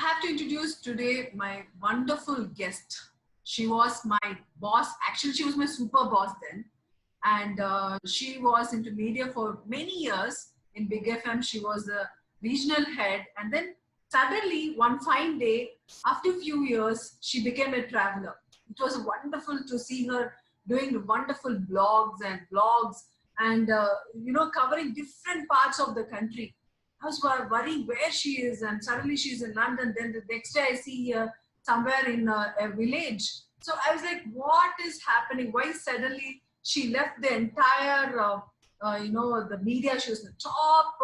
have to introduce today my wonderful guest. She was my boss. Actually, she was my super boss then. And she was into media for many years. In Big FM, she was a regional head. And then suddenly, one fine day, after a few years, she became a traveler. It was wonderful to see her doing wonderful blogs and covering different parts of the country. I was worrying where she is, and suddenly she's in London. Then the next day I see her somewhere in a village. So I was like, what is happening? Why suddenly she left the entire, the media? She was the top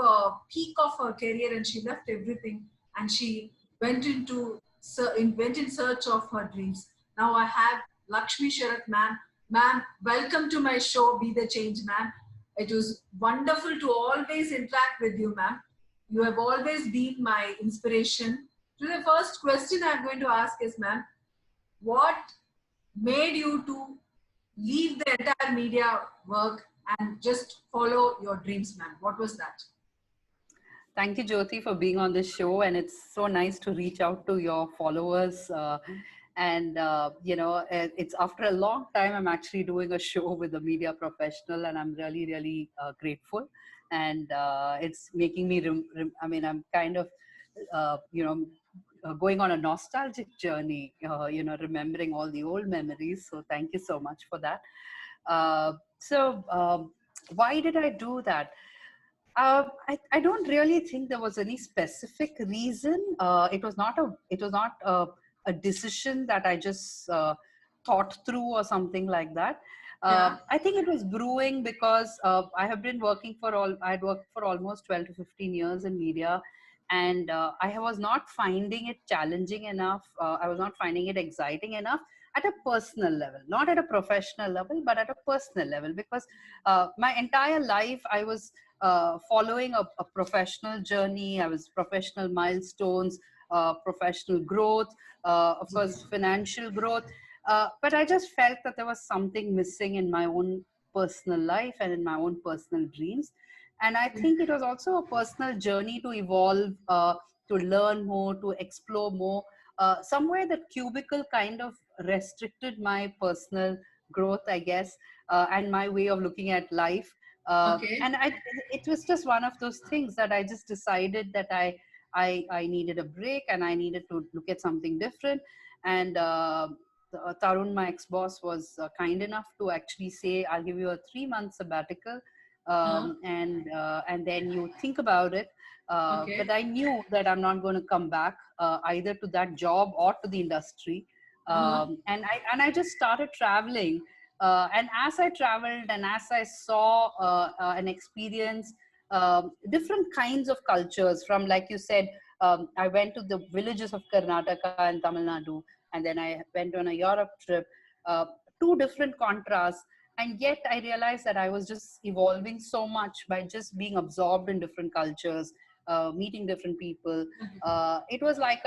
peak of her career, and she left everything, and she went went in search of her dreams. Now I have Lakshmi Sharath, ma'am. Ma'am, welcome to my show, Be the Change, ma'am. It was wonderful to always interact with you, ma'am. You have always been my inspiration. So the first question I'm going to ask is, ma'am, what made you to leave the entire media work and just follow your dreams, ma'am? What was that? Thank you, Jyoti, for being on this show. And it's so nice to reach out to your followers. It's after a long time, I'm actually doing a show with a media professional, and I'm really, really grateful. And it's making me, I'm kind of, going on a nostalgic journey, remembering all the old memories. So thank you so much for that. Why did I do that? I don't really think there was any specific reason. It was not a decision that I just thought through or something like that. I think it was brewing because I had worked for almost 12 to 15 years in media, and I was not finding it challenging enough. I was not finding it exciting enough at a personal level, not at a professional level, but at a personal level, because my entire life I was following a professional journey. I was professional milestones, professional growth, of course, financial growth. But I just felt that there was something missing in my own personal life and in my own personal dreams. And I think it was also a personal journey to evolve, to learn more, to explore more. Somewhere that cubicle kind of restricted my personal growth, I guess, and my way of looking at life. It was just one of those things that I just decided that I needed a break and I needed to look at something different. And Tarun, my ex-boss, was kind enough to actually say, I'll give you a 3-month sabbatical, and then you think about it. But I knew that I'm not going to come back either to that job or to the industry. And I just started traveling. And as I traveled and as I saw and experienced different kinds of cultures, from, like you said, I went to the villages of Karnataka and Tamil Nadu, and then I went on a Europe trip, two different contrasts. And yet I realized that I was just evolving so much by just being absorbed in different cultures, meeting different people. It was like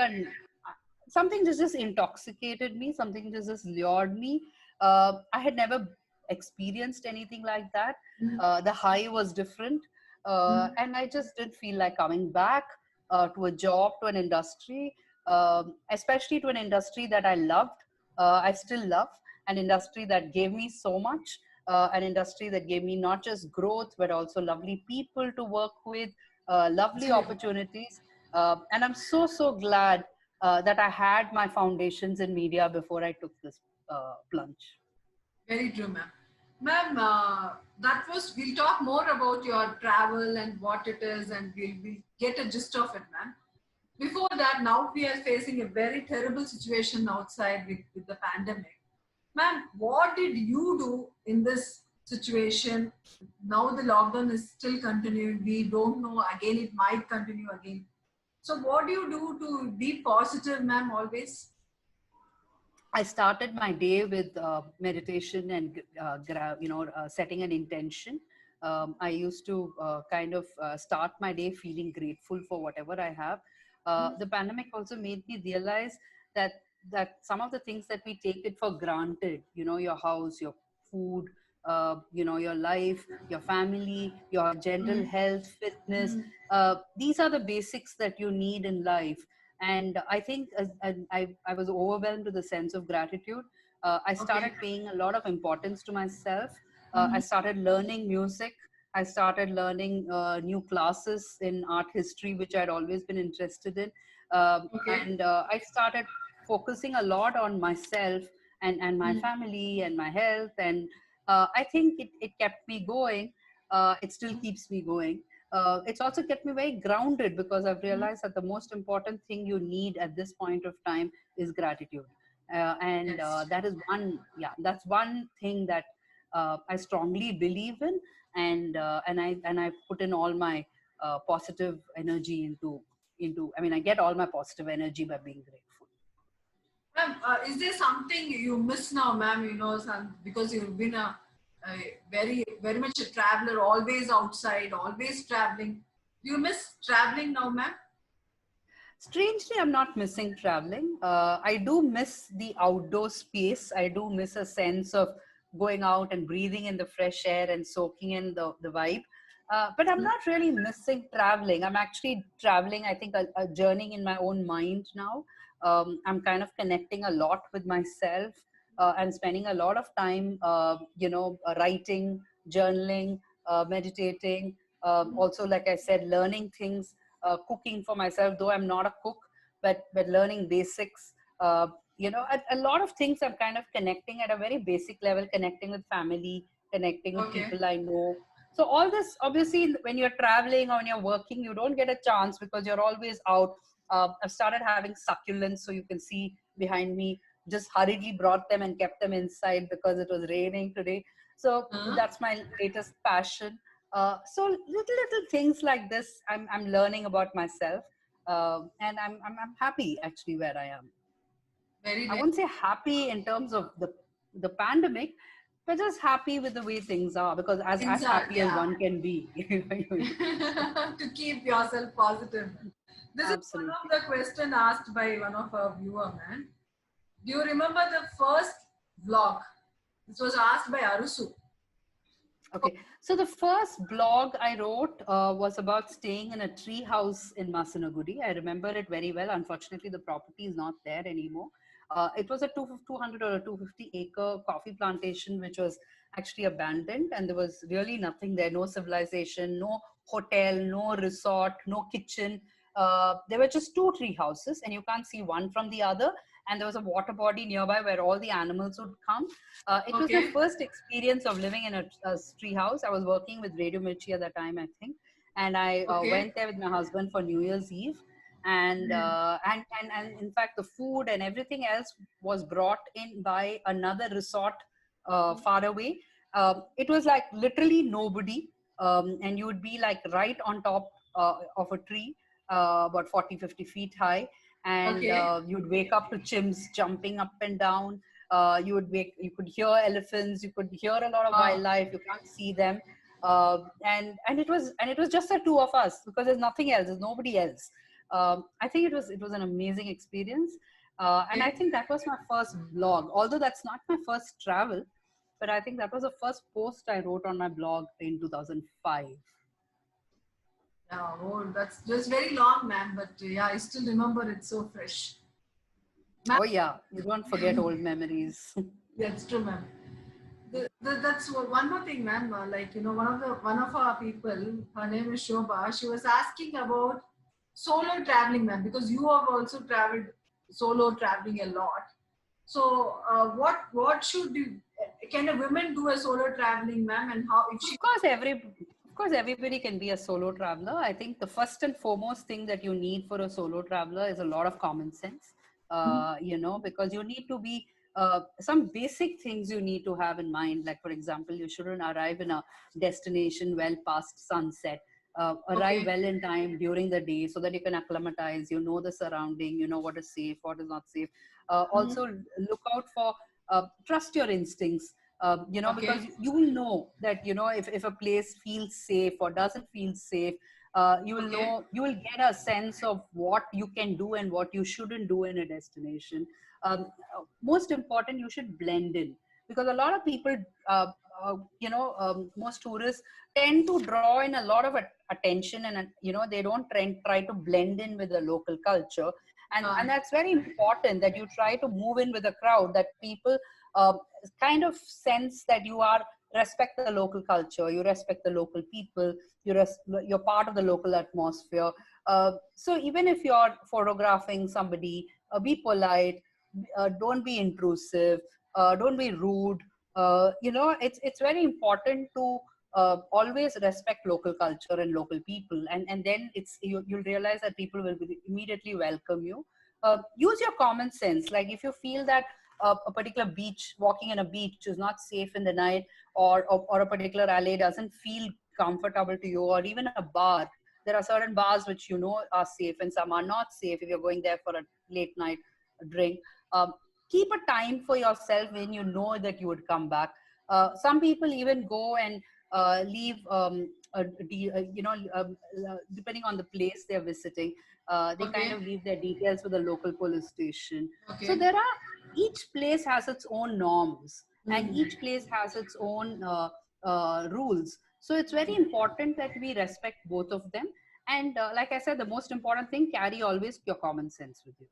something just intoxicated me, something just lured me. I had never experienced anything like that. The high was different. And I just didn't feel like coming back to a job, to an industry, especially to an industry that I loved. I still love an industry that gave me so much, an industry that gave me not just growth, but also lovely people to work with, lovely opportunities. And I'm so glad that I had my foundations in media before I took this plunge. Very true, ma'am. Ma'am, we'll talk more about your travel and what it is, and we'll get a gist of it, ma'am. Before that, now we are facing a very terrible situation outside with the pandemic. Ma'am, what did you do in this situation? Now the lockdown is still continuing. We don't know, again, it might continue again. So what do you do to be positive, ma'am, always? I started my day with meditation and, setting an intention. I used to start my day feeling grateful for whatever I have. The pandemic also made me realize that some of the things that we take it for granted, your house, your food, your life, your family, your general health, fitness, these are the basics that you need in life. And I think I was overwhelmed with the sense of gratitude. I Okay. started paying a lot of importance to myself. I Mhm. started learning music. I started learning new classes in art history, which I'd always been interested in. Okay. And I started focusing a lot on myself and my Mm. family and my health. And I think it kept me going. It still keeps me going. It's also kept me very grounded because I've Mhm. realized that the most important thing you need at this point of time is gratitude. And Yes. that is one, yeah, that's one thing that I strongly believe in. And I put in all my positive energy into, I mean, I get all my positive energy by being grateful. Ma'am, is there something you miss now, ma'am? Because you've been a very much a traveler, always outside, always traveling. Do you miss traveling now, ma'am? Strangely, I'm not missing traveling. I do miss the outdoor space. I do miss a sense of going out and breathing in the fresh air and soaking in the vibe. But I'm not really missing traveling. I'm actually traveling, I think, a journey in my own mind now. I'm kind of connecting a lot with myself. I'm spending a lot of time, writing, journaling, meditating. Also, like I said, learning things, cooking for myself, though I'm not a cook, but learning basics. A lot of things I'm kind of connecting at a very basic level, connecting with family, connecting with Okay. people I know. So all this, obviously, when you're traveling or when you're working, you don't get a chance because you're always out. I've started having succulents, so you can see behind me. Just hurriedly brought them and kept them inside because it was raining today. So Uh, that's my latest passion. So little things like this, I'm learning about myself, and I'm happy actually where I am. very I nice. won't say happy in terms of the pandemic, but just happy with the way things are, because as Things are, happy as yeah. one can be. To keep yourself positive. This is one of Absolutely. the question asked by one of our viewer, man. Do you remember the first vlog? This was asked by Arusu. Okay, so the first blog I wrote was about staying in a tree house in Masanagudi. I remember it very well. Unfortunately, the property is not there anymore. It was a 200 or a 250-acre coffee plantation, which was actually abandoned, and there was really nothing there, no civilization, no hotel, no resort, no kitchen. There were just two tree houses, and you can't see one from the other. And there was a water body nearby where all the animals would come. It was my Okay. first experience of living in a tree house. I was working with Radio Mirchi at that time, I think, and I Okay. went there with my husband for New Year's Eve, and Hmm. and in fact, the food and everything else was brought in by another resort far away. It was like literally nobody, and you would be like right on top of a tree, about 40-50 feet high, and Okay. you'd wake up to chimps jumping up and down. You could hear elephants, you could hear a lot of Wow. wildlife, you can't see them. And it was just the two of us, because there's nothing else, there's nobody else. I think it was an amazing experience. And I Okay. think that was my first blog, although that's not my first travel, but I think that was the first post I wrote on my blog in 2005. Yeah, oh, that's just very long, man. But yeah, I still remember it so fresh. Ma'am, Oh yeah, you don't forget old memories. that's true, ma'am. That's one more thing, ma'am. Like one of our people, her name is Shobha. She was asking about solo traveling, ma'am, because you have also traveled solo traveling a lot. So, what should you, can a woman do a solo traveling, ma'am, and how if she? Of course, everybody can be a solo traveler. I think the first and foremost thing that you need for a solo traveler is a lot of common sense. Because you need to be some basic things you need to have in mind. Like, for example, you shouldn't arrive in a destination well past sunset. Arrive Okay. well in time during the day so that you can acclimatize. You know the surrounding. You know what is safe, what is not safe. Mhm. Also, look out for trust your instincts. Because Okay. you will know that, if a place feels safe or doesn't feel safe. Okay. You will get a sense of what you can do and what you shouldn't do in a destination. Most important, you should blend in, because a lot of people, most tourists tend to draw in a lot of attention, and they don't try to blend in with the local culture. And that's very important, that you try to move in with the crowd, that people uh, kind of sense that you are respect the local culture, you respect the local people, you're part of the local atmosphere. So even if you're photographing somebody, be polite, don't be intrusive, don't be rude. It's very important to always respect local culture and local people, and then you'll realize that people will immediately welcome you. Use your common sense. Like if you feel that a particular beach, walking in a beach is not safe in the night, or a particular alley doesn't feel comfortable to you, or even a bar, there are certain bars which are safe and some are not safe if you're going there for a late night drink. um, Keep a time for yourself when you know that you would come back. Some people even go and leave depending on the place they're visiting, they kind Okay. of leave their details with the local police station. So Okay. there are, each place has its own norms, and Mm. each place has its own rules. So it's very important that we respect both of them. And like I said, the most important thing, carry always your common sense with you.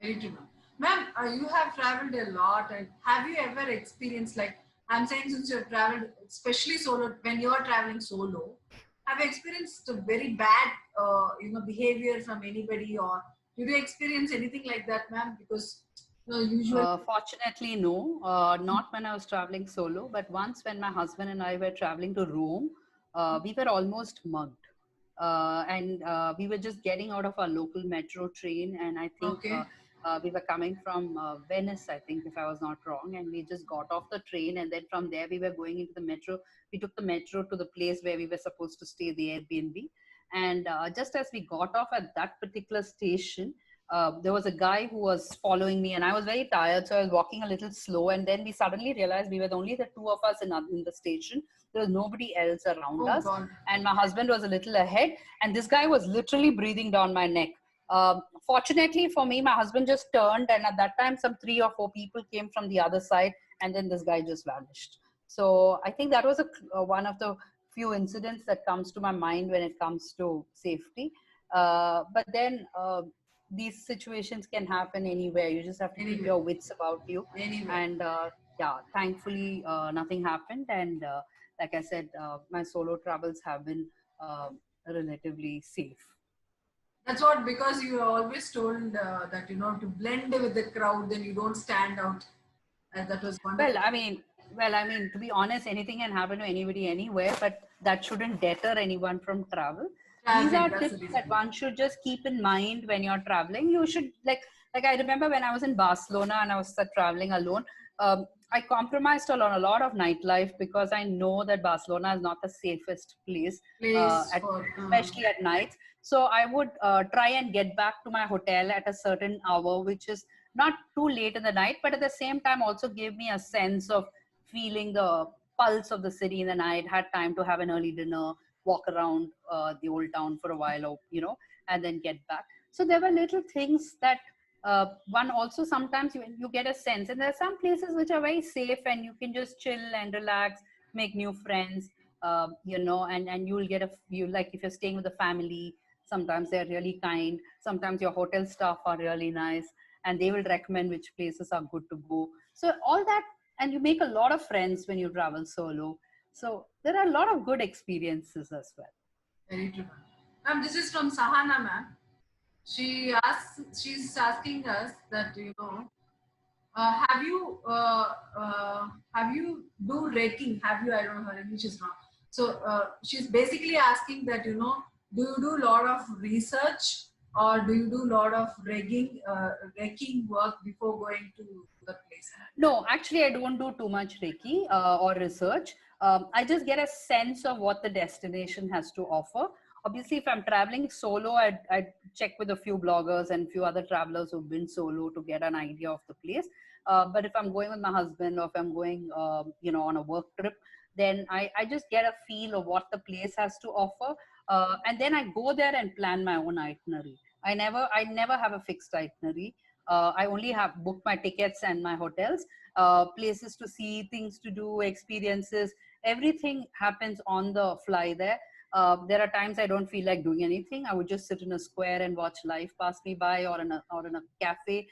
Very true, ma'am. Ma'am, you have traveled a lot, and have you ever experienced, like I'm saying, since you have traveled, especially solo, when you are traveling solo, have you experienced a very bad, behavior from anybody, or did you experience anything like that, ma'am? Because usually, Fortunately, no, not when I was traveling solo, but once when my husband and I were traveling to Rome, we were almost mugged. And we were just getting out of our local metro train, and I think okay, we were coming from Venice, I think, if I was not wrong, and we just got off the train, and then from there we were going into the metro. We took the metro to the place where we were supposed to stay, the Airbnb, and just as we got off at that particular station, there was a guy who was following me, and I was very tired, so I was walking a little slow. And then we suddenly realized we were only the two of us in the station. There was nobody else around oh us, God, and my husband was a little ahead, and this guy was literally breathing down my neck. Fortunately for me, my husband just turned, and at that time, some 3 or 4 people came from the other side, and then this guy just vanished. So I think that was one of the few incidents that comes to my mind when it comes to safety. But then these situations can happen anywhere. You just have to keep anyway, your wits about you. anyway. And yeah, thankfully, nothing happened. And like I said, my solo travels have been relatively safe. That's what, because you always told that to blend with the crowd, then you don't stand out. And that was Well, wonderful. I mean, to be honest, anything can happen to anybody anywhere, but that shouldn't deter anyone from travel. These Traveling, are that's the tips that reason. one should just keep in mind when you're traveling. You should like I remember when I was in Barcelona and I was traveling alone. I compromised on a lot of nightlife because I know that Barcelona is not the safest place, Place for especially at night. So I would try and get back to my hotel at a certain hour, which is not too late in the night, but at the same time also gave me a sense of feeling the pulse of the city in the night. Had time to have an early dinner, walk around the old town for a while, or and then get back. So there were little things that one also sometimes you get a sense, and there are some places which are very safe and you can just chill and relax, make new friends, and you'll get you, like if you're staying with a family, sometimes they're really kind, sometimes your hotel staff are really nice, and they will recommend which places are good to go. So all that, and you make a lot of friends when you travel solo. So there are a lot of good experiences as well. very true, ma'am. Ma'am, this is from Sahana, ma'am. She's asking us that have you do raking? Have you? I don't know, her English is wrong. So she's basically asking that do you do a lot of research, or do you do a lot of raking work before going to the place? No, actually, I don't do too much Reiki or research. I just get a sense of what the destination has to offer. Obviously, if I'm traveling solo, I'd check with a few bloggers and a few other travelers who've been solo to get an idea of the place. But if I'm going with my husband, or if I'm going, on a work trip, then I just get a feel of what the place has to offer. And then I go there and plan my own itinerary. I never have a fixed itinerary. I only have booked my tickets and my hotels, places to see, things to do, experiences. Everything happens on the fly there. There are times I don't feel like doing anything. I would just sit in a square and watch life pass me by, or in a cafe.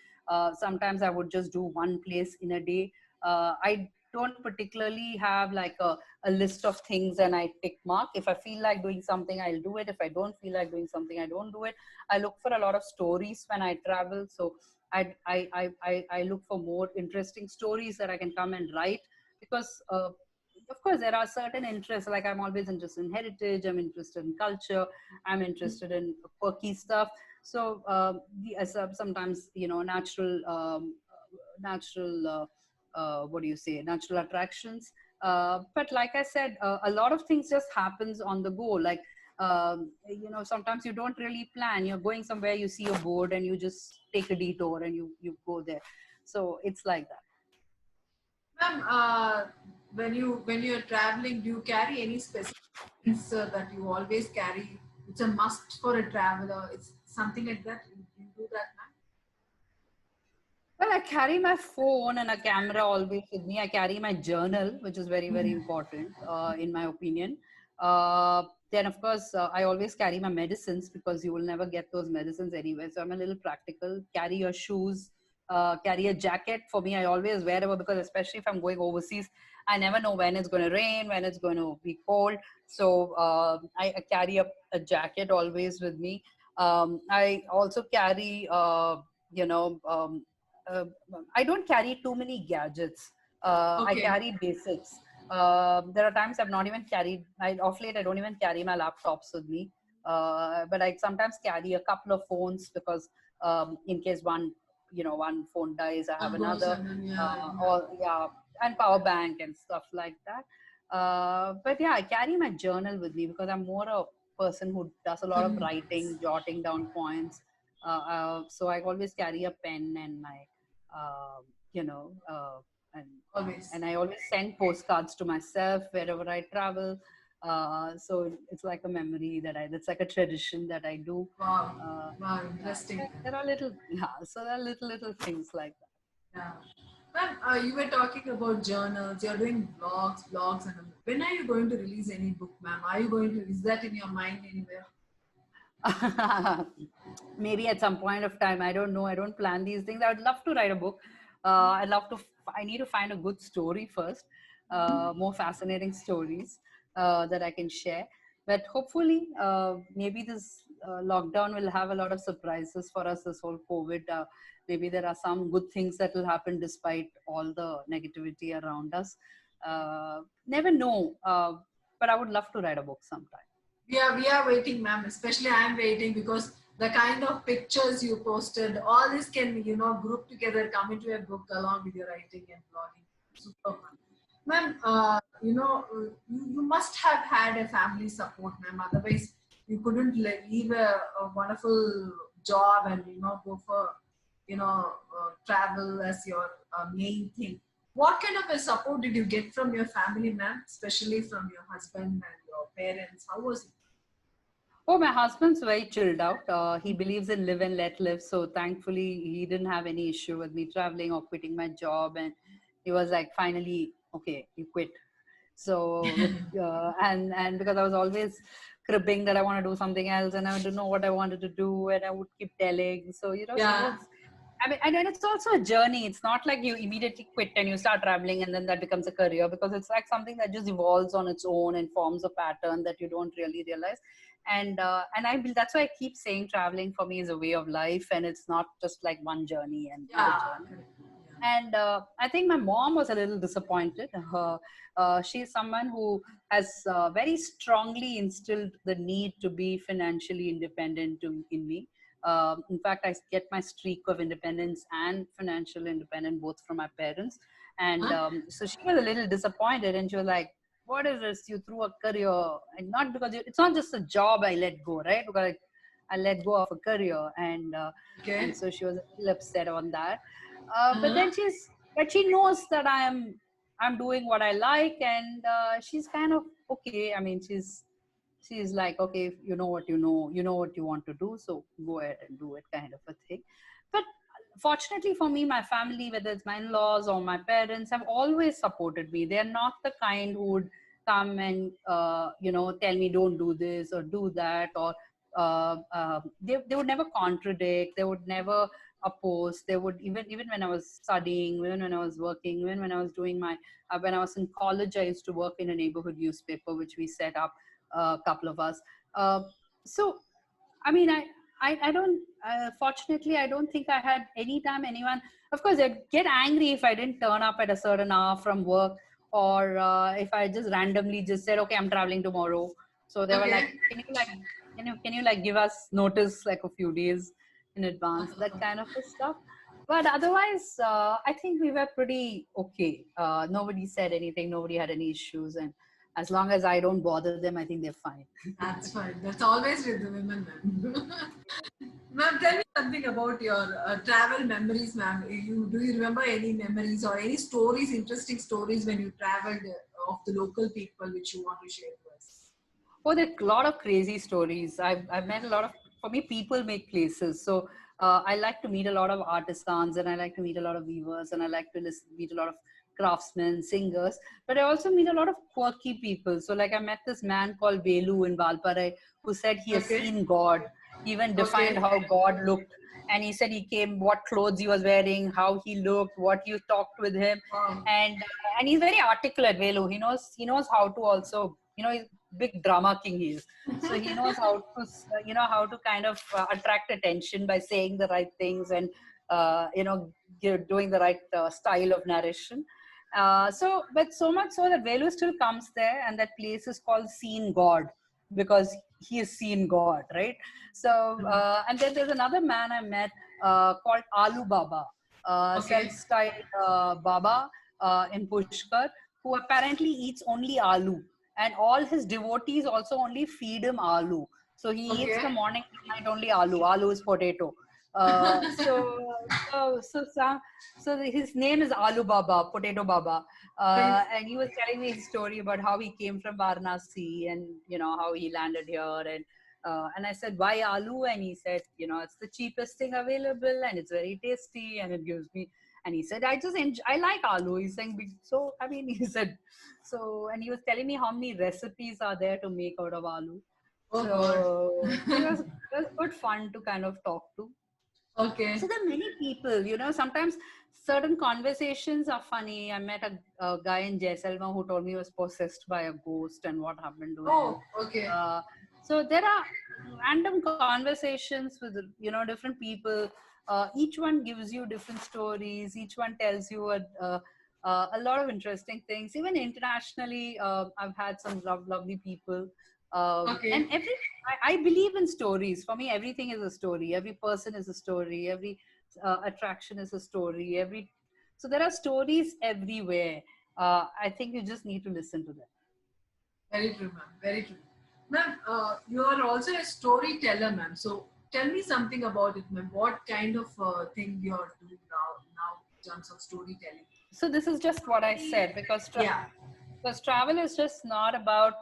Sometimes I would just do one place in a day. I don't particularly have like a list of things and I tick mark. If I feel like doing something, I'll do it. If I don't feel like doing something, I don't do it. I look for a lot of stories when I travel. So I look for more interesting stories that I can come and write, because of course there are certain interests. Like I'm always interested in heritage, I'm interested in culture, I'm interested in quirky stuff. So sometimes, you know, natural what do you say, natural attractions. But like I said, a lot of things just happens on the go. Like you know, sometimes you don't really plan. You're going somewhere, you see a board, and you just take a detour and you go there. So it's like that. Ma'am, when you're traveling, do you carry any specific things that you always carry? It's a must for a traveler. It's something like that. You do that, ma'am? Well, I carry my phone and a camera always with me. I carry my journal, which is very, very important, in my opinion. Then, of course, I always carry my medicines, because you will never get those medicines anywhere. So I'm a little practical. Carry your shoes, carry a jacket. For me, I always wear it, because especially if I'm going overseas, I never know when it's going to rain, when it's going to be cold. So I carry a jacket always with me. I also carry, you know, uh, I don't carry too many gadgets. I Okay. carry basics. There are times I've not even carried. Off late, I don't even carry my laptops with me. But I sometimes carry a couple of phones, because in case one phone dies, I have One goes another. and then yeah, yeah. Or yeah, and power bank and stuff like that. But yeah, I carry my journal with me, because I'm more a person who does a lot of writing, jotting down points. So I always carry a pen and my um, you know, and Always. and I always send postcards to myself wherever I travel. So it's like a memory that's like a tradition that I do. Wow. Uh, Wow, yeah, interesting. there are little, yeah, so there are little things like that. Yeah. Ma'am, you were talking about journals. You're doing blogs, and when are you going to release any book, ma'am? Are you going to? Is that in your mind anywhere? Maybe at some point of time, I don't know, I don't plan these things. I would love to write a book. I'd love to I need to find a good story first, more fascinating stories that I can share. But hopefully, maybe this lockdown will have a lot of surprises for us, this whole COVID. Maybe there are some good things that will happen despite all the negativity around us. Never know, but I would love to write a book sometime. We are waiting, ma'am. Especially I'm waiting because the kind of pictures you posted, all this can group together, come into a book along with your writing and blogging. Super fun, ma'am. You must have had a family support, ma'am. Otherwise, you couldn't leave a wonderful job and go for travel as your main thing. What kind of a support did you get from your family, ma'am? Especially from your husband and your parents. How was it? Oh, my husband's very chilled out. He believes in live and let live. So thankfully, he didn't have any issue with me traveling or quitting my job. And he was like, finally, okay, you quit. So with and because I was always cribbing that I want to do something else, and I didn't know what I wanted to do, and I would keep telling. So he Yeah, was. I mean, and then it's also a journey. It's not like you immediately quit and you start traveling and then that becomes a career, because it's like something that just evolves on its own and forms a pattern that you don't really realize. That's why I keep saying traveling for me is a way of life, and it's not just like one journey and do the yeah, journey. correct. And I think my mom was a little disappointed. She's someone who has very strongly instilled the need to be financially independent in me. In fact, I get my streak of independence and financial independence both from my parents. And Huh? so she was a little disappointed, and she was like, what is this? You threw a career, and not because it's not just a job I let go, right? Because I let go of a career, and Okay. so she was a little upset on that. Uh-huh. But she knows that I'm doing what I like, and she's kind of okay. I mean, she's like, okay, if you know what you know what you want to do, so go ahead and do it, kind of a thing. But fortunately for me, my family, whether it's my in-laws or my parents, have always supported me. They're not the kind who would come and tell me don't do this or do that, or they would never contradict, they would never oppose. They would, even when I was studying, even when I was working, even when I was doing my when I was in college, I used to work in a neighborhood newspaper which we set up, a couple of us. uh, so I mean, I don't, fortunately, I don't think I had any time anyone, of course, I'd get angry if I didn't turn up at a certain hour from work, or if I just randomly just said, okay, I'm traveling tomorrow. So they were like, Okay. can you like give us notice like a few days in advance, that kind of a stuff. But otherwise, I think we were pretty okay. Nobody said anything, nobody had any issues. And as long as I don't bother them, I think they're fine. That's fine. That's always with the women, ma'am. Ma'am, tell me something about your travel memories, ma'am. Do you remember any memories or any stories, interesting stories when you traveled of the local people which you want to share to us? Oh, there's a lot of crazy stories. I've met a lot of, for me, people make places. So I like to meet a lot of artisans, and I like to meet a lot of weavers, and I like to meet a lot of craftsmen, singers, but I also meet a lot of quirky people. So like I met this man called Velu in Valparai who said he has Okay. seen God. He even defined Okay. how God looked. And he said he came, what clothes he was wearing, how he looked, what you talked with him. Wow. And he's very articulate, Velu. He knows how to also, he's big drama king he is. So he knows how to, how to kind of attract attention by saying the right things, and doing the right style of narration. But so much so that Velu still comes there, and that place is called Seen God, because he has seen God, right? So, and then there's another man I met called Alu Baba, Okay. self-styled Baba in Pushkar, who apparently eats only aloo, and all his devotees also only feed him aloo. So he eats Okay. the morning and night only aloo. Aloo is potato. Uh, so, so his name is Alu Baba, Potato Baba, and he was telling me his story about how he came from Varanasi, and how he landed here, and I said, why aloo? And he said, it's the cheapest thing available, and it's very tasty, and it gives me. And he said, I like aloo. He's saying, so I mean, he said, so, and he was telling me how many recipes are there to make out of aloo. Oh God. So it was good fun to kind of talk to. So Okay. there are many people, sometimes certain conversations are funny. I met a guy in Jaisalmer who told me he was possessed by a ghost and what happened to him. Oh, okay. Uh, so there are random conversations with, different people. Each one gives you different stories. Each one tells you a lot of interesting things. Even internationally, I've had some lovely people. And Okay. I believe in stories. For me, everything is a story. Every person is a story. Every attraction is a story. So there are stories everywhere. I think you just need to listen to them. Very true, ma'am. Very true. Ma'am, you are also a storyteller, ma'am. So tell me something about it, ma'am. What kind of thing you are doing now in terms of storytelling? So this is just what I said, Yeah. because travel is just not about,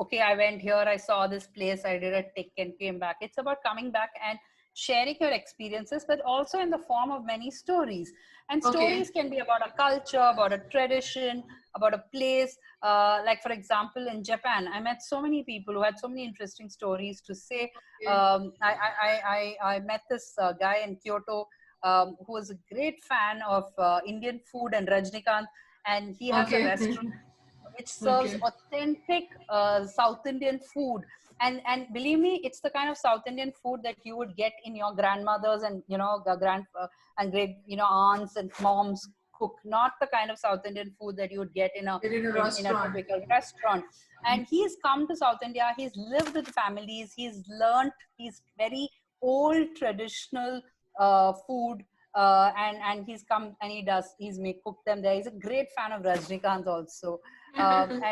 okay, I went here, I saw this place, I did a tick and came back. It's about coming back and sharing your experiences, but also in the form of many stories. And Okay. stories can be about a culture, about a tradition, about a place. Like for example, in Japan, I met so many people who had so many interesting stories to say. Okay. I met this guy in Kyoto, who was a great fan of Indian food and Rajnikant, and he has a Okay. restaurant which serves Okay. authentic South Indian food. And believe me, it's the kind of South Indian food that you would get in your grandmothers and and great aunts and moms cook. Not the kind of South Indian food that you would get in a You're in a in a restaurant. typical restaurant. And he's come to South India. He's lived with families. He's learned. He's very old traditional food. And he's come and he's make cook them there. He's a great fan of Rajnikant also. And then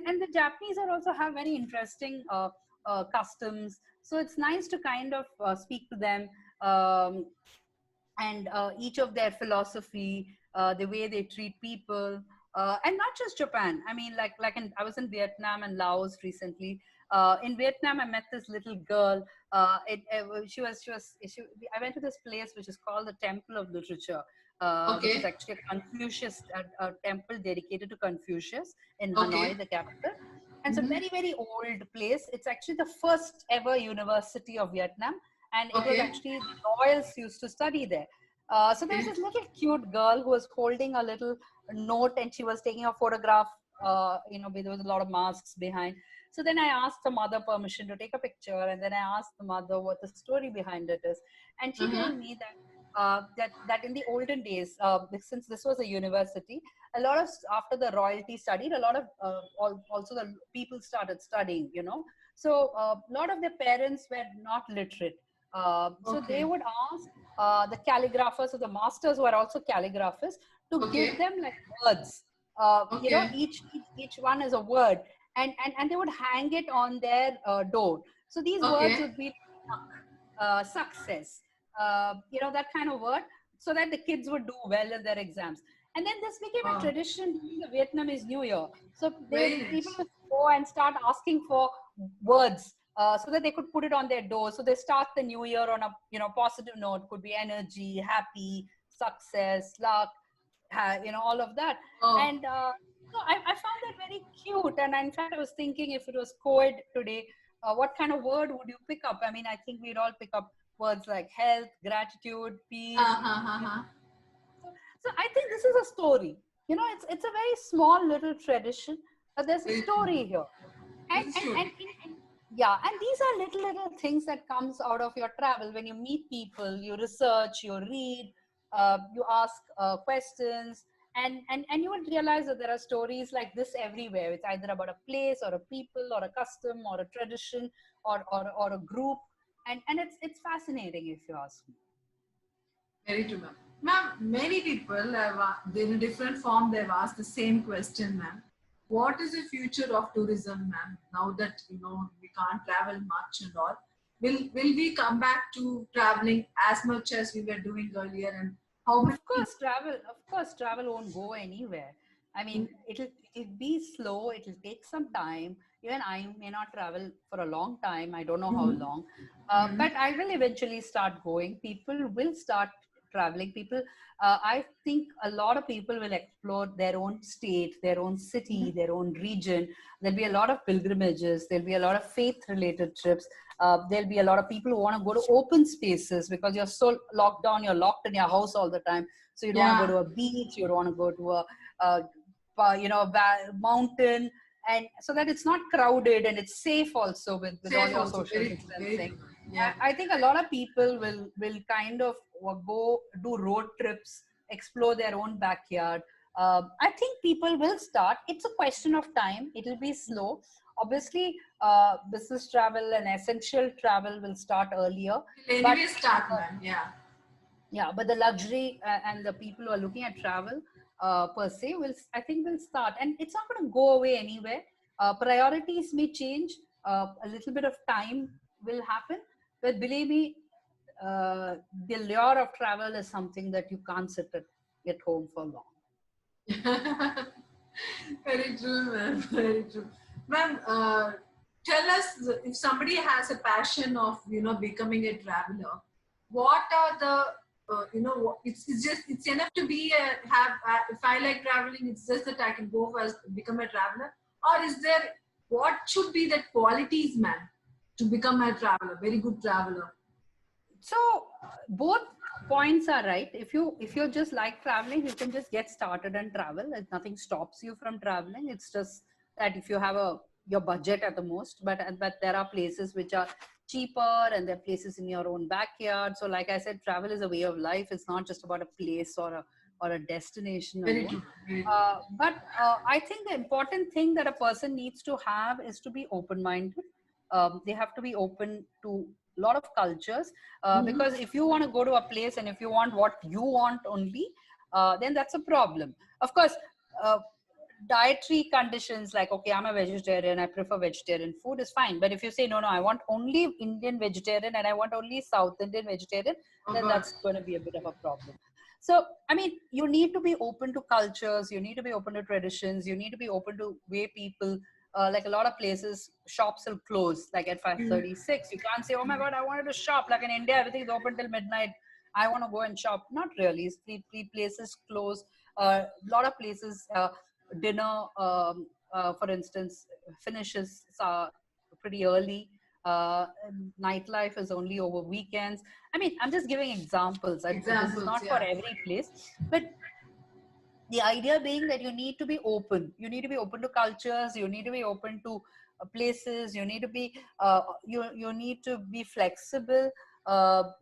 and the Japanese are also have very interesting customs. So it's nice to kind of speak to them, and each of their philosophy, the way they treat people, and not just Japan. I mean, I was in Vietnam and Laos recently. In Vietnam, I met this little girl. I went to this place which is called the Temple of Literature, which is Okay. actually a Confucius, a temple dedicated to Confucius in Okay. Hanoi, the capital. And it's a Mm-hmm. very, very old place. It's actually the first ever university of Vietnam. And it was Okay. actually the royals used to study there. So there was Okay. this little cute girl who was holding a little note and she was taking a photograph. There was a lot of masks behind. So then I asked the mother permission to take a picture, and then I asked the mother what the story behind it is, and she Uh-huh. told me that in the olden days, since this was a university, a lot of after the royalty studied, a lot of also the people started studying. So a lot of their parents were not literate, so they Okay. would ask the calligraphers or the masters who are also calligraphers to give Okay. them like words. Okay. Each one is a word, and they would hang it on their door. So these words Okay. would be success, that kind of word, so that the kids would do well in their exams. And then this became a Wow. tradition during the Vietnamese New Year. So Very people nice. would go and start asking for words so that they could put it on their door. So they start the new year on a positive note. Could be energy, happy, success, luck, all of that. Oh, And so I found that very cute. And in fact, I was thinking if it was co-ed today, what kind of word would you pick up? I mean, I think we'd all pick up words like health, gratitude, peace. You know. ha. So, so I think this is a story. It's a very small little tradition, but there's a Very true. story here. And This is and true. and, and yeah, and these are little things that comes out of your travel when you meet people, you research, you read, you ask questions, and you will realize that there are stories like this everywhere. It's either about a place or a people or a custom or a tradition or a group, and it's fascinating if you ask me. Very true, ma'am. Ma'am, many people have, in a different form, they've asked the same question, ma'am. What is the future of tourism, ma'am? Now that, we can't travel much and all, will we come back to traveling as much as we were doing earlier? And how many Of course, travel won't go anywhere. I mean, it'll be slow. It'll take some time. Even I may not travel for a long time. I don't know how Mhm. long, Mhm. but I will eventually start going. People will start traveling. I think a lot of people will explore their own state, their own city, their own region. There'll be a lot of pilgrimages. There'll be a lot of faith-related trips. There'll be a lot of people who want to go to open spaces because you're so locked down. You're locked in your house all the time, so you don't want to go Yeah, to a beach. You don't want to go to a mountain, and so that it's not crowded and it's safe also with all safe your also. social Very true. Very distancing. true, ma'am. Yeah. I think a lot of people will kind of go do road trips, explore their own backyard. I think people will start. It's a question of time. It'll be slow. Obviously, business travel and essential travel will start earlier, Will but anyway start, ma'am. Yeah. yeah, but the luxury and the people who are looking at travel per se will start, and it's not going to go away anywhere. Priorities may change. A little bit of time will happen, but believe me, the lure of travel is something that you can't sit at home for long. Very true, ma'am. Very true, ma'am. Tell us if somebody has a passion of becoming a traveler. What are the it's enough to be a have if I like traveling, it's just that I can go first become a traveler, or is there what should be the qualities, ma'am, to become a traveler, very good traveler? So both points are right. If you just like traveling, you can just get started and travel. Nothing stops you from traveling. It's just that if you have your budget at the most, but there are places which are cheaper, and there are places in your own backyard. So like I said, travel is a way of life. It's not just about a place or a destination Very alone. true. Very true. But I think the important thing that a person needs to have is to be open-minded. They have to be open to a lot of cultures, Mhm. because if you want to go to a place and if you want what you want only, then that's a problem. Of course, uh, dietary conditions like, okay, I'm a vegetarian, I prefer vegetarian food, is fine. But if you say, no, I want only Indian vegetarian and I want only South Indian vegetarian, Oh then God. that's going to be a bit of a problem. So, I mean, you need to be open to cultures, you need to be open to traditions, you need to be open to way people like a lot of places, shops will close like at 5:36. You can't say, oh my God, I wanted to shop. Like in India, everything is open till midnight. I want to go and shop. Not really. Places close. A lot of places, dinner, for instance, finishes pretty early. Nightlife is only over weekends. I mean, I'm just giving examples. This is Examples, not for yeah. every place, but the idea being that you need to be open. You need to be open to cultures. You need to be open to places. You need to be you need to be flexible.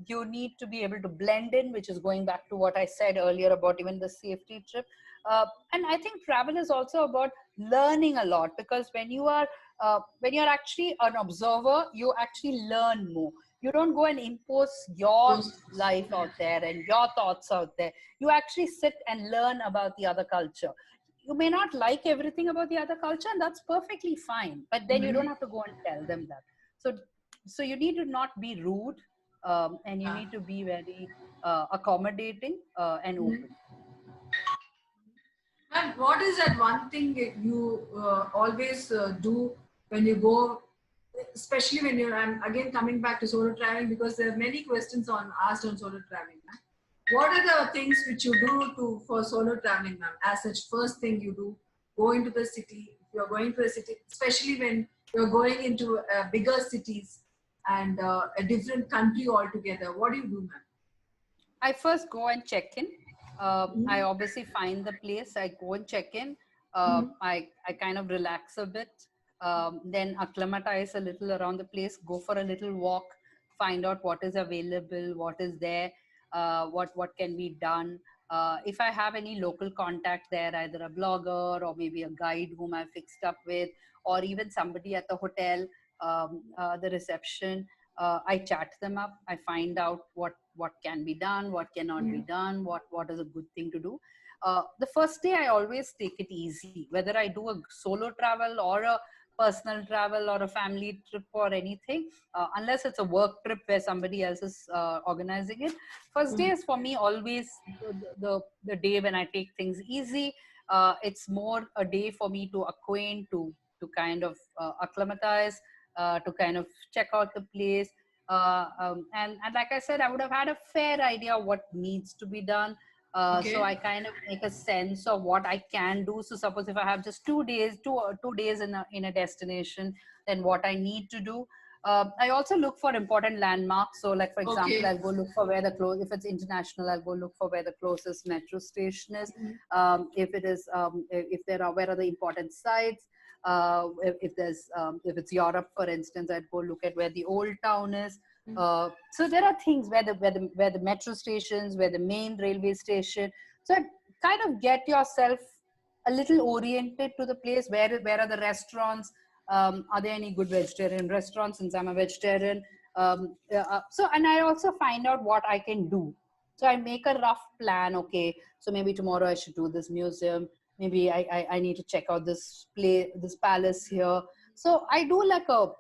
You need to be able to blend in, which is going back to what I said earlier about even the safety trip. And I think travel is also about learning a lot, because when you're actually an observer, you actually learn more. You don't go and impose your Those, life yeah. out there and your thoughts out there. You actually sit and learn about the other culture. You may not like everything about the other culture, and that's perfectly fine, but then you don't have to go and tell them that. So you need to not be rude, and you Yeah. need to be very accommodating and open. And what is that one thing that you always do when you go, especially when you're, I'm again coming back to solo traveling because there are many questions asked on solo traveling. Ma'am. What are the things which you do for solo traveling, ma'am? As such, first thing you do, go into the city. If you're going to a city, especially when you're going into bigger cities and a different country altogether, what do you do, ma'am? I first go and check in. I Mm-hmm. obviously find the place. I go and check in. Mm-hmm. I kind of relax a bit, then acclimatize a little around the place. Go for a little walk, find out what is available, what is there, what can be done. If I have any local contact there, either a blogger or maybe a guide whom I fixed up with, or even somebody at the hotel, the reception, I chat them up. I find out what can be done, what cannot be done, what is a good thing to do. The first day I always take it easy, whether I do a solo travel or a personal travel or a family trip or anything, unless it's a work trip where somebody else is organizing it. First day is for me always the day when I take things easy. It's more a day for me to acquaint, to kind of acclimatize, to kind of check out the place. And like I said, I would have had a fair idea what needs to be done. So Okay. I kind of make a sense of what I can do. So suppose if I have just 2 days, 2 days in a destination, then what I need to do. I also look for important landmarks. So, like for example, Okay. I'll go look for where if it's international, I'll go look for where the closest metro station is. If it is, if there are, where are the important sites? If it's Europe, for instance, I'd go look at where the old town is. So there are things where the metro stations, where the main railway station. So kind of get yourself a little oriented to the place. Where are the restaurants? Are there any good vegetarian restaurants? Since I'm a vegetarian, so and I also find out what I can do. So I make a rough plan. Okay, so maybe tomorrow I should do this museum. Maybe I need to check out this palace here. So I do like a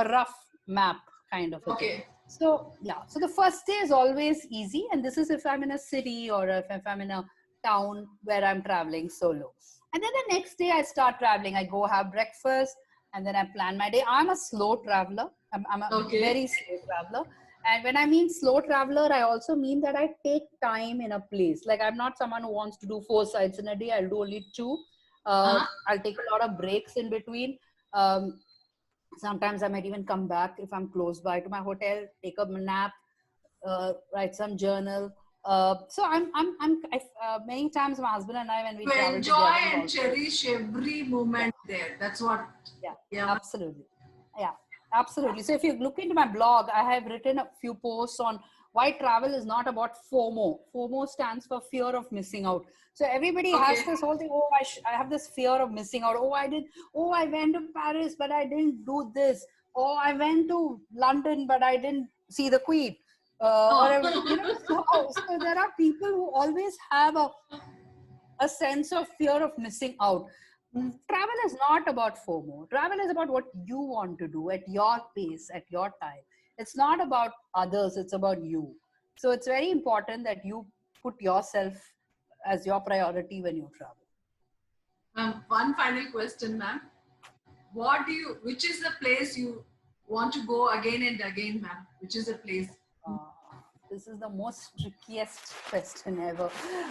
rough map kind of a thing. Okay. So yeah, so the first day is always easy, and this is if I'm in a city or if I'm in a town where I'm traveling solo. And then the next day I start traveling. I go have breakfast, and then I plan my day. I'm a slow traveler. I'm a Okay. very slow traveler. And when I mean slow traveler, I also mean that I take time in a place. Like I'm not someone who wants to do 4 sites in a day. I'll do only two. Uh-huh. I'll take a lot of breaks in between. Um, Sometimes I might even come back if I'm close by to my hotel, take a nap, write some journal. Many times my husband and I, when we To travel enjoy together, we and also, cherish every yeah, moment there. That's what, yeah, yeah, ma'am. absolutely. Yeah, absolutely. So if you look into my blog, I have written a few posts on why travel is not about FOMO. FOMO stands for fear of missing out. So everybody has Okay. this whole thing. Oh, I have this fear of missing out. Oh, I went to Paris, but I didn't do this. Oh, I went to London, but I didn't see the Queen. So there are people who always have a sense of fear of missing out. Travel is not about FOMO. Travel is about what you want to do at your pace, at your time. It's not about others, it's about you. So it's very important that you put yourself as your priority when you travel. One final question, ma'am. which is the place you want to go again and again, ma'am? Which is the place? Uh, this is the most trickiest question ever.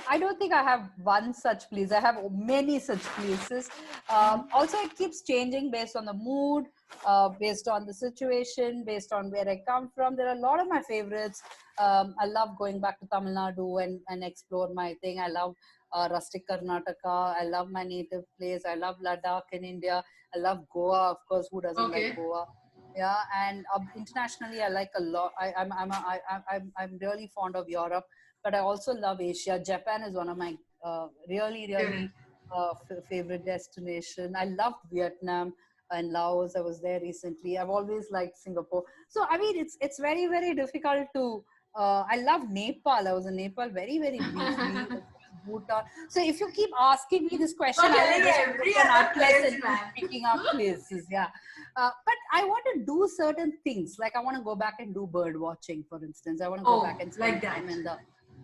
I don't think I have one such place. I have many such places. Also, it keeps changing based on the mood, based on the situation, based on where I come from. There are a lot of my favorites. I love going back to Tamil Nadu and explore my thing. I love rustic Karnataka. I love my native place. I love Ladakh in India. I love Goa, of course. Who doesn't like Okay. Goa? Yeah, and internationally I like a lot. I'm really fond of Europe, but I also love Asia. Japan is one of my really Correct. favorite destination. I love Vietnam and Laos. I was there recently. I've always liked Singapore. So I mean, it's very difficult to I love Nepal. I was in Nepal very briefly. Of course, Bhutan. So if you keep asking me this question, You're I will telling just put every an other atlas place, and keep ma'am. picking up places. Yeah. But I want to do certain things. Like I want to go back and do bird watching, for instance. I want to go back Oh, and like spend that. time in the,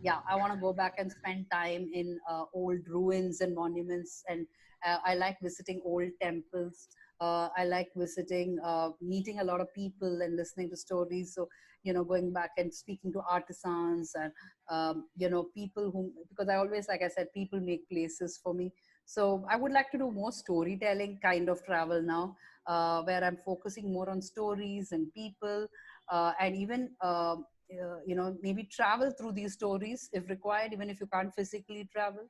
yeah, I want to go back and spend time in old ruins and monuments. And I like visiting old temples. I like visiting, meeting a lot of people and listening to stories. So, going back and speaking to artisans and, people who, because I always, like I said, people make places for me. So I would like to do more storytelling kind of travel now, where I'm focusing more on stories and people, and even maybe travel through these stories if required, even if you can't physically travel.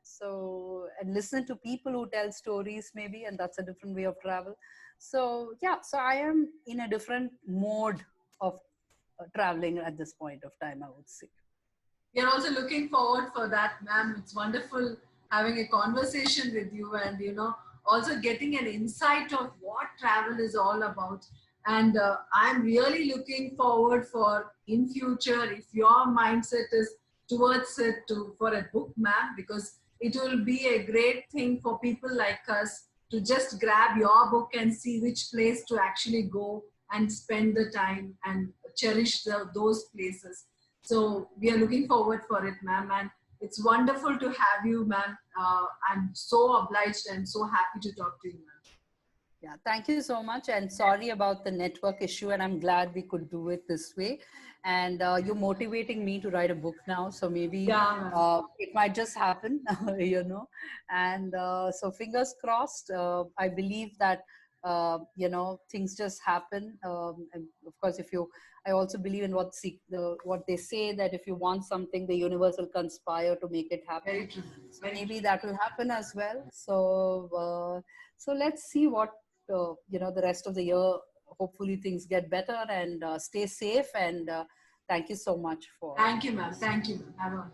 So and listen to people who tell stories maybe, and that's a different way of travel. So yeah, so I am in a different mode of traveling at this point of time, I would say. We are also looking forward for that, ma'am. It's wonderful having a conversation with you and, also getting an insight of what travel is all about. And I'm really looking forward for in future if your mindset is towards it for a book, ma'am, because it will be a great thing for people like us to just grab your book and see which place to actually go and spend the time and cherish those places. So we are looking forward for it, ma'am. And it's wonderful to have you, ma'am. I'm so obliged and so happy to talk to you, ma'am. Yeah, thank you so much. And sorry about the network issue. And I'm glad we could do it this way. And you're motivating me to write a book now. So maybe Yeah, ma'am. it might just happen, And so fingers crossed. I believe that, things just happen. And of course, I also believe in what they say, that if you want something, the universe will conspire to make it happen. Very true. So Very maybe true. that will happen as well. So let's see what the rest of the year. Hopefully things get better, and stay safe, and thank you so much for Thank you, ma'am. this. Thank you, ma'am. Have a